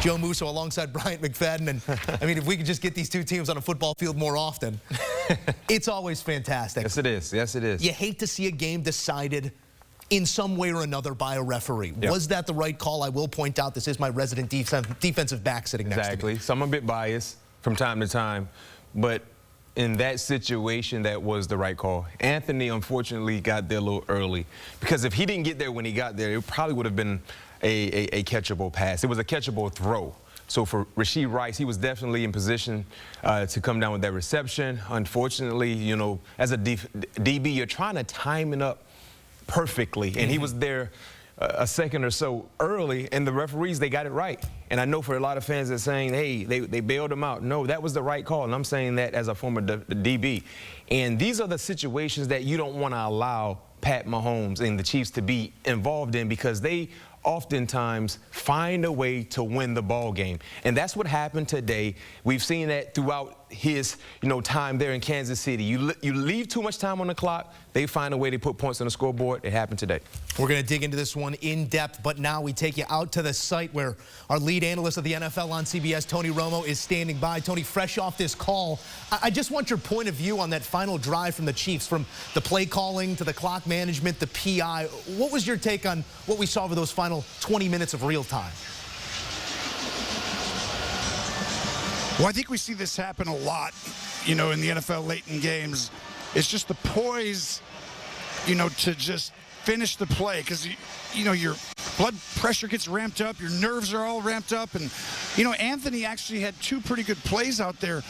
Joe Musso alongside Bryant McFadden. And, I mean, if we could just get these two teams on a football field more often, it's always fantastic. Yes, it is. Yes, it is. You hate to see a game decided in some way or another by a referee. Yep. Was that the right call? I will point out this is my resident defensive back sitting next to me. Exactly. So I'm a bit biased from time to time, but in that situation, that was the right call. Anthony, unfortunately, got there a little early, because if he didn't get there when he got there, it probably would have been a catchable pass. It was a catchable throw. So for Rashee Rice, he was definitely in position to come down with that reception. Unfortunately, you know, as a DB, you're trying to time it up perfectly, and he was there a second or so early, and the referees, they got it right. And I know for a lot of fans that are saying, hey, they bailed him out. No, that was the right call, and I'm saying that as a former DB. And these are the situations that you don't want to allow Pat Mahomes and the Chiefs to be involved in, because they oftentimes find a way to win the ball game. And that's what happened today. We've seen that throughout his, time there in Kansas City. You leave too much time on the clock, they find a way to put points on the scoreboard. It happened today. We're going to dig into this one in depth, but now we take you out to the site where our lead analyst of the NFL on CBS, Tony Romo, is standing by. Tony, fresh off this call, I just want your point of view on that final drive from the Chiefs, from the play calling to the clock management, the PI. What was your take on what we saw over those final 20 minutes of real time? Well, I think we see this happen a lot, in the NFL late in games. It's just the poise, to just finish the play, because, your blood pressure gets ramped up, your nerves are all ramped up. And, Anthony actually had two pretty good plays out there.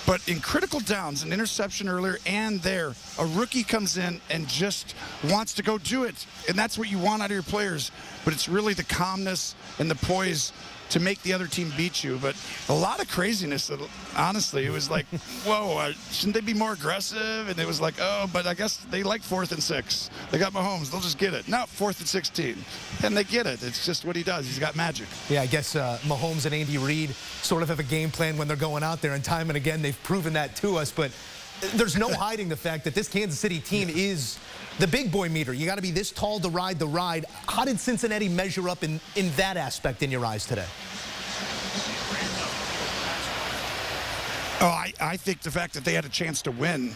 But in critical downs, an interception earlier and there, a rookie comes in and just wants to go do it. And that's what you want out of your players. But it's really the calmness and the poise to make the other team beat you. But a lot of craziness. Honestly, it was like, whoa, shouldn't they be more aggressive? And it was like, oh, but I guess they like 4th and 6. They got Mahomes. They'll just get it. No, 4th and 16. And they get it. It's just what he does. He's got magic. Yeah, I guess Mahomes and Andy Reid sort of have a game plan when they're going out there. And time and again, they've proven that to us. But there's no hiding the fact that this Kansas City team is the big boy meter. You got to be this tall to ride the ride. How did Cincinnati measure up in that aspect in your eyes today? Oh, I think the fact that they had a chance to win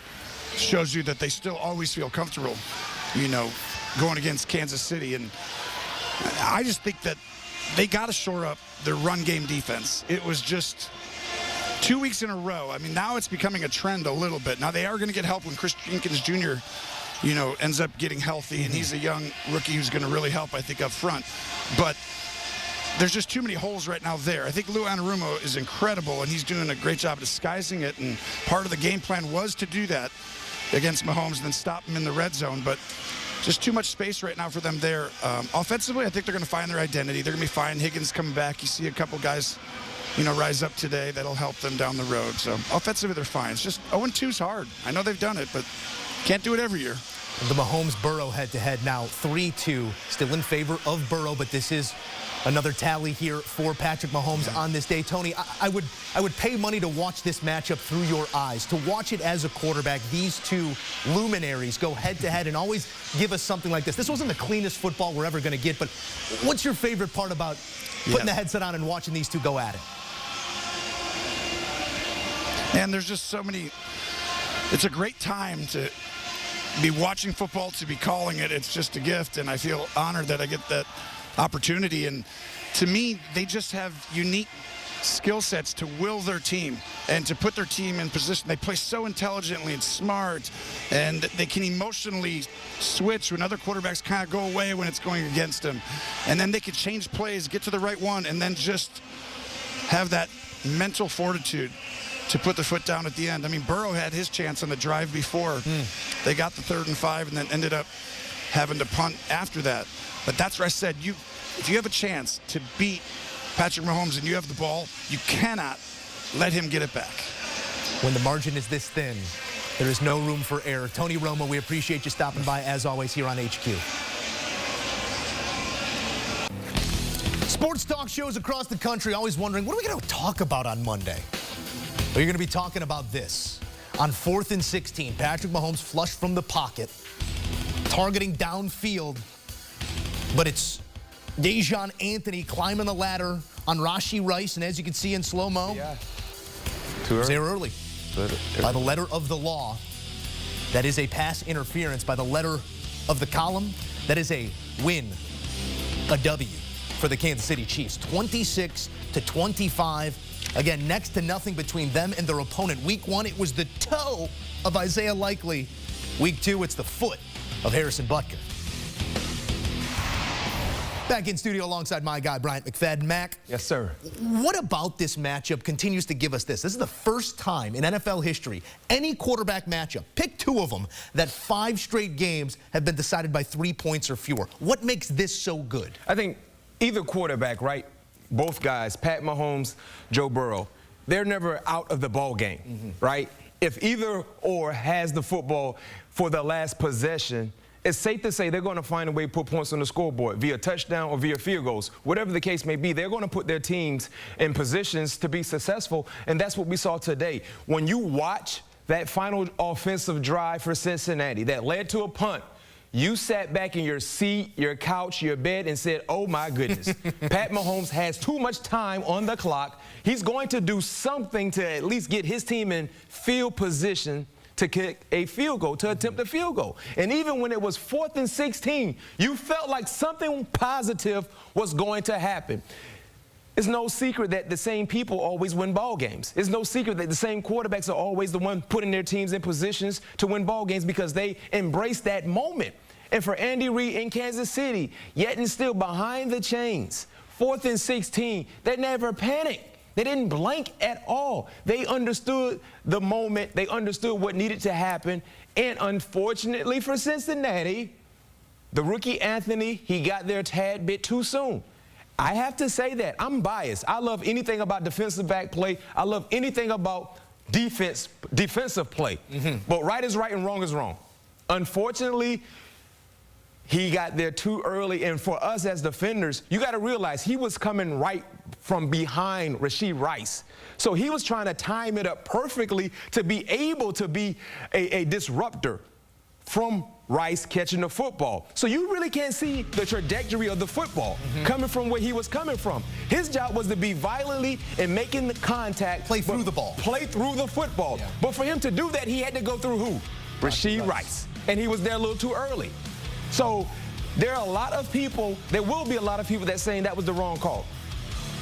shows you that they still always feel comfortable, going against Kansas City. And I just think that they got to shore up their run game defense. It was just 2 weeks in a row. I mean, now it's becoming a trend a little bit. Now they are going to get help when Chris Jenkins Jr., ends up getting healthy, and he's a young rookie who's going to really help, I think, up front. But there's just too many holes right now there. I think Lou Anarumo is incredible, and he's doing a great job disguising it, and part of the game plan was to do that against Mahomes and then stop him in the red zone. But just too much space right now for them there. Offensively, I think they're going to find their identity. They're going to be fine. Higgins coming back. You see a couple guys, rise up today. That'll help them down the road. So offensively, they're fine. It's just 0-2 is hard. I know they've done it, but can't do it every year. The Mahomes-Burrow head-to-head now 3-2, still in favor of Burrow, but this is another tally here for Patrick Mahomes on this day. Tony, I would pay money to watch this matchup through your eyes, to watch it as a quarterback, these two luminaries go head-to-head and always give us something like this. This wasn't the cleanest football we're ever going to get, but what's your favorite part about putting the headset on and watching these two go at it? And there's just so many. It's a great time to be watching football, to be calling it. It's just a gift, and I feel honored that I get that opportunity. And to me, they just have unique skill sets to will their team and to put their team in position. They play so intelligently and smart, and they can emotionally switch when other quarterbacks kind of go away when it's going against them. And then they can change plays, get to the right one, and then just have that mental fortitude to put the foot down at the end. I mean, Burrow had his chance on the drive before. They got the 3rd and 5 and then ended up having to punt after that. But that's where I said, if you have a chance to beat Patrick Mahomes and you have the ball, you cannot let him get it back. When the margin is this thin, there is no room for error. Tony Romo, we appreciate you stopping by, as always, here on HQ. Sports talk shows across the country always wondering, what are we going to talk about on Monday? Well, you're going to be talking about this. On 4th and 16, Patrick Mahomes flushed from the pocket, targeting downfield, but it's Dejon Anthony climbing the ladder on Rashee Rice, and as you can see in slow-mo, Too early. they're early. By the letter of the law, that is a pass interference. By the letter of the column, that is a win, a W for the Kansas City Chiefs. 26-25. Again, next to nothing between them and their opponent. Week 1, it was the toe of Isaiah Likely. Week 2, it's the foot of Harrison Butker. Back in studio alongside my guy, Bryant McFadden. Mac. Yes, sir. What about this matchup continues to give us this? This is the first time in NFL history, any quarterback matchup, pick 2 of them, that 5 straight games have been decided by 3 points or fewer. What makes this so good? I think either quarterback, right? Both guys, Pat Mahomes, Joe Burrow, they're never out of the ball game, right? If either or has the football for the last possession, it's safe to say they're going to find a way to put points on the scoreboard via touchdown or via field goals. Whatever the case may be, they're going to put their teams in positions to be successful, and that's what we saw today. When you watch that final offensive drive for Cincinnati that led to a punt, you sat back in your seat, your couch, your bed, and said, oh, my goodness. Pat Mahomes has too much time on the clock. He's going to do something to at least get his team in field position to kick a field goal, to attempt a field goal. And even when it was 4th and 16, you felt like something positive was going to happen. It's no secret that the same people always win ball games. It's no secret that the same quarterbacks are always the one putting their teams in positions to win ball games because they embrace that moment. And for Andy Reid in Kansas City, yet and still behind the chains, 4th and 16, they never panicked. They didn't blank at all. They understood the moment. They understood what needed to happen. And unfortunately for Cincinnati, the rookie Anthony, he got there a tad bit too soon. I have to say that. I'm biased. I love anything about defensive back play. I love anything about defensive play. But right is right and wrong is wrong. Unfortunately, he got there too early. And for us as defenders, you got to realize he was coming right from behind Rashee Rice. So he was trying to time it up perfectly to be able to be a disruptor from Rice catching the football. So you really can't see the trajectory of the football coming from where he was coming from. His job was to be violently and making the contact. Play through the ball. Play through the football. Yeah. But for him to do that, he had to go through who? Rashee Rice. And he was there a little too early. So there are a lot of people, there will be a lot of people that saying that was the wrong call.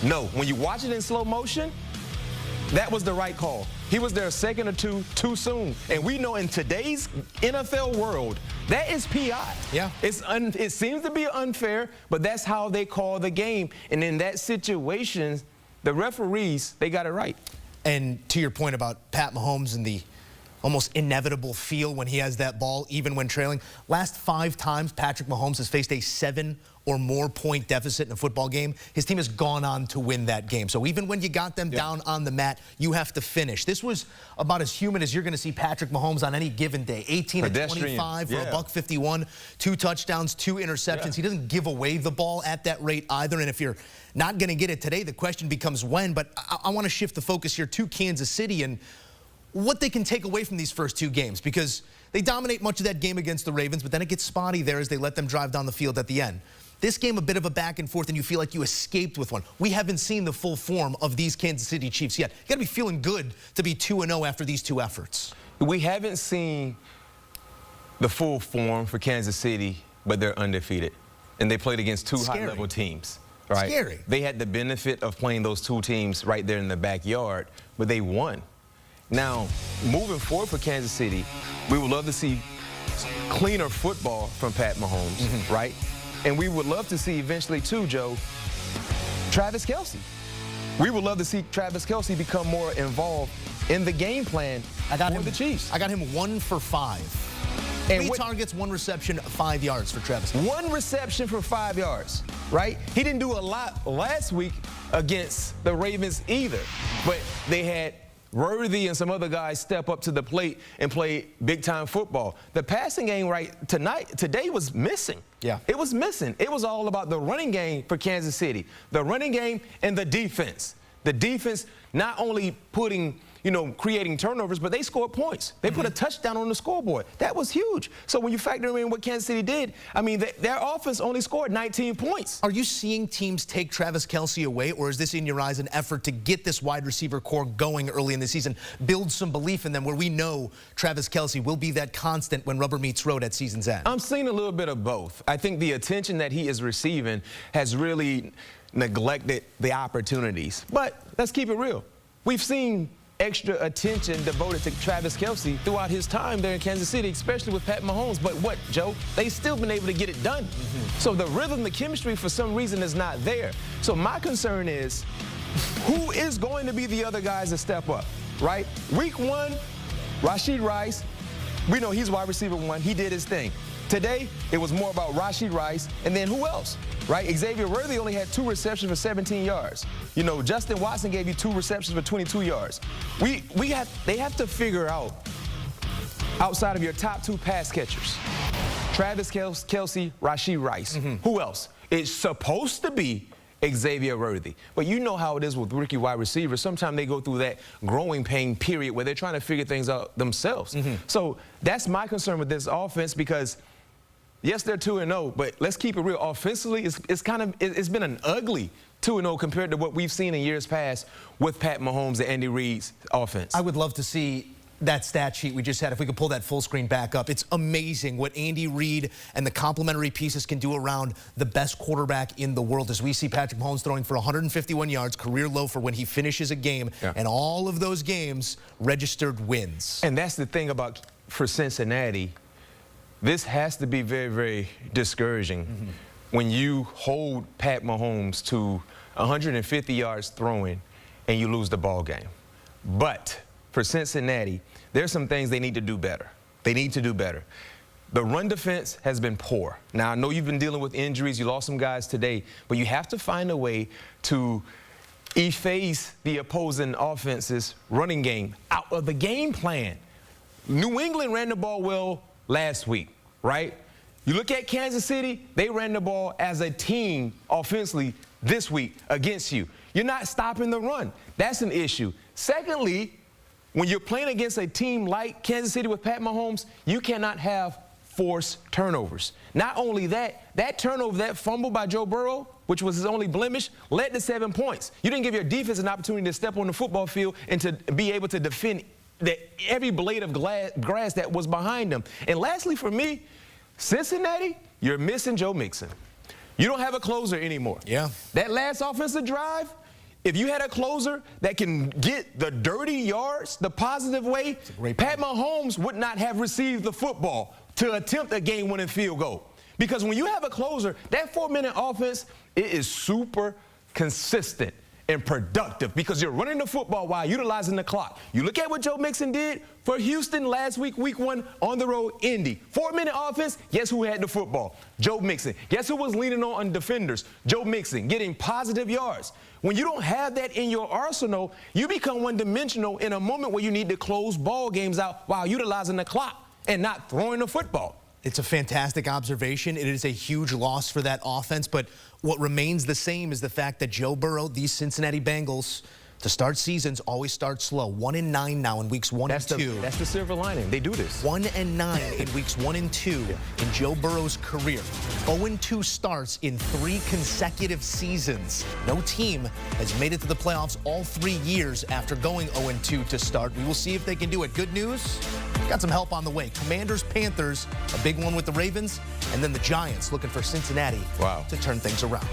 No, when you watch it in slow motion, that was the right call. He was there a second or two too soon. And we know in today's NFL world, that is PI. Yeah. It seems to be unfair, but that's how they call the game. And in that situation, the referees, they got it right. And to your point about Pat Mahomes and the almost inevitable feel when he has that ball, even when trailing. Last 5 times Patrick Mahomes has faced a 7 or more point deficit in a football game, his team has gone on to win that game. So even when you got them down on the mat, you have to finish. This was about as human as you're going to see Patrick Mahomes on any given day. 18 of 25 for $151, 2 touchdowns, 2 interceptions. He doesn't give away the ball at that rate either. And if you're not going to get it today, the question becomes when. But I want to shift the focus here to Kansas City and what they can take away from these first 2 games, because they dominate much of that game against the Ravens, but then it gets spotty there as they let them drive down the field at the end. This game, a bit of a back and forth, and you feel like you escaped with one. We haven't seen the full form of these Kansas City Chiefs yet. You got to be feeling good to be 2-0 after these 2 efforts. We haven't seen the full form for Kansas City, but they're undefeated. And they played against 2 high-level teams. Right? Scary. They had the benefit of playing those 2 teams right there in the backyard, but they won. Now, moving forward for Kansas City, we would love to see cleaner football from Pat Mahomes, right? And we would love to see eventually, too, Joe, Travis Kelce. We would love to see Travis Kelce become more involved in the game plan for the Chiefs. I got him 1 for 5. And 3 targets, 1 reception, 5 yards for Travis Kelce. 1 reception for 5 yards, right? He didn't do a lot last week against the Ravens either, but they had Worthy and some other guys step up to the plate and play big-time football. The passing game today was missing. Yeah. It was missing. It was all about the running game for Kansas City. The running game and the defense. The defense not only creating turnovers, but they scored points. They put a touchdown on the scoreboard. That was huge. So when you factor in what Kansas City did, I mean, their offense only scored 19 points. Are you seeing teams take Travis Kelce away, or is this, in your eyes, an effort to get this wide receiver core going early in the season, build some belief in them where we know Travis Kelce will be that constant when rubber meets road at season's end? I'm seeing a little bit of both. I think the attention that he is receiving has really neglected the opportunities. But let's keep it real. We've seen extra attention devoted to Travis Kelce throughout his time there in Kansas City, especially with Pat Mahomes. But what, Joe? They've still been able to get it done. So the rhythm, the chemistry, for some reason, is not there. So my concern is, who is going to be the other guys that step up, right? Week 1, Rashid Rice. We know he's wide receiver 1. He did his thing. Today, it was more about Rashid Rice, and then who else, right? Xavier Worthy only had 2 receptions for 17 yards. You know, Justin Watson gave you 2 receptions for 22 yards. They have to figure out, outside of your top 2 pass catchers, Travis Kelce, Rashid Rice, who else? It's supposed to be Xavier Worthy. But you know how it is with rookie wide receivers. Sometimes they go through that growing pain period where they're trying to figure things out themselves. So that's my concern with this offense, because yes, they're 2-0, but let's keep it real. Offensively, it's been an ugly 2-0 compared to what we've seen in years past with Pat Mahomes and Andy Reid's offense. I would love to see that stat sheet we just had, if we could pull that full screen back up. It's amazing what Andy Reid and the complementary pieces can do around the best quarterback in the world, as we see Patrick Mahomes throwing for 151 yards, career low for when he finishes a game, and all of those games registered wins. And that's the thing about, for Cincinnati, this has to be very, very discouraging when you hold Pat Mahomes to 150 yards throwing and you lose the ball game. But for Cincinnati, there's some things they need to do better. They need to do better. The run defense has been poor. Now, I know you've been dealing with injuries. You lost some guys today. But you have to find a way to efface the opposing offense's running game out of the game plan. New England ran the ball well last week, right? You look at Kansas City, they ran the ball as a team offensively this week against you. You're not stopping the run. That's an issue. Secondly, when you're playing against a team like Kansas City with Pat Mahomes, you cannot have forced turnovers. Not only that, that turnover, that fumble by Joe Burrow, which was his only blemish, led to 7 points. You didn't give your defense an opportunity to step on the football field and to be able to defend every blade of grass that was behind them. And lastly, for me, Cincinnati, you're missing Joe Mixon. You don't have a closer anymore. Yeah. That last offensive drive, if you had a closer that can get the dirty yards the positive way, Pat Mahomes would not have received the football to attempt a game-winning field goal. Because when you have a closer, that 4-minute offense, it is super consistent and productive because you're running the football while utilizing the clock. You look at what Joe Mixon did for Houston last week, week 1, on the road, Indy. 4-minute offense, guess who had the football? Joe Mixon. Guess who was leaning on defenders? Joe Mixon, getting positive yards. When you don't have that in your arsenal, you become one-dimensional in a moment where you need to close ball games out while utilizing the clock and not throwing the football. It's a fantastic observation. It is a huge loss for that offense, but what remains the same is the fact that Joe Burrow, these Cincinnati Bengals, to start seasons, always start slow. 1-9 now in weeks 1 and 2. That's the silver lining. They do this. 1-9 in weeks 1 and 2 in Joe Burrow's career. 0-2 starts in 3 consecutive seasons. No team has made it to the playoffs all 3 years after going 0-2 to start. We will see if they can do it. Good news, got some help on the way. Commanders, Panthers, a big one with the Ravens, and then the Giants looking for Cincinnati to turn things around.